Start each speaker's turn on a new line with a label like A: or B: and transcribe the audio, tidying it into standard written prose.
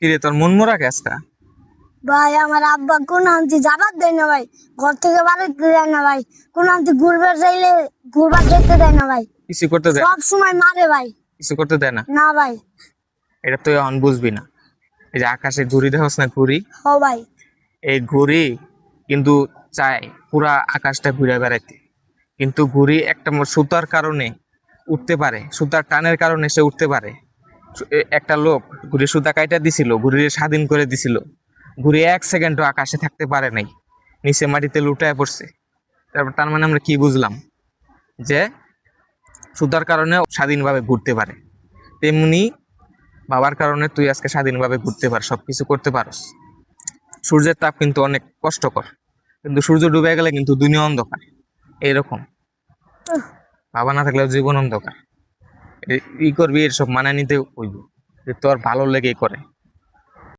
A: কিরে তোর মন মরা কে আজকা?
B: ভাই আমার আব্বা কোন আনতে যাবার দেয় না ভাই, ঘর থেকে বাড়িতে দেয় না ভাই, কোন আনতে ঘুরবার চাইলে ঘুরবার যেতে দেয় না ভাই,
A: কিছু করতে দেয়?
B: সব সময় মারে ভাই।
A: কিছু করতে দেয় না?
B: না ভাই।
A: এটা তুই এখন বুঝবি না। এই যে আকাশে ঘুড়ি দেখছ না, ঘুড়ি,
B: হ ভাই।
A: এই ঘুড়ি কিন্তু চায় পুরা আকাশটা ঘুরে বেড়াইতে, কিন্তু ঘুড়ি একটা সুতার কারণে উঠতে পারে, সুতার টানের কারণে সে উঠতে পারে। একটা লোক ঘুড়ি সুতা কাইটা দিছিল, ঘুড়ি স্বাধীন করে দিছিল, ঘুড়ি 1 সেকেন্ডও আকাশে থাকতে পারে নাই, নিচে মাটিতে লুটায় পড়ছে। তারপর তার মানে আমরা কি বুঝলাম? যে সুতার কারণে স্বাধীনভাবে ঘুরতে পারে, তেমনি বাবার কারণে তুই আজকে স্বাধীনভাবে ঘুরতে পার, সবকিছু করতে পারস। সূর্যের তাপ কিন্তু অনেক কষ্টকর, কিন্তু সূর্য ডুবে গেলে কিন্তু দুনিয়া অন্ধকার। এইরকম বাবা না থাকলেও জীবন অন্ধকার। ই করবি, এসব মানা নিতে হইব, যে তোর ভালো লেগেই করে।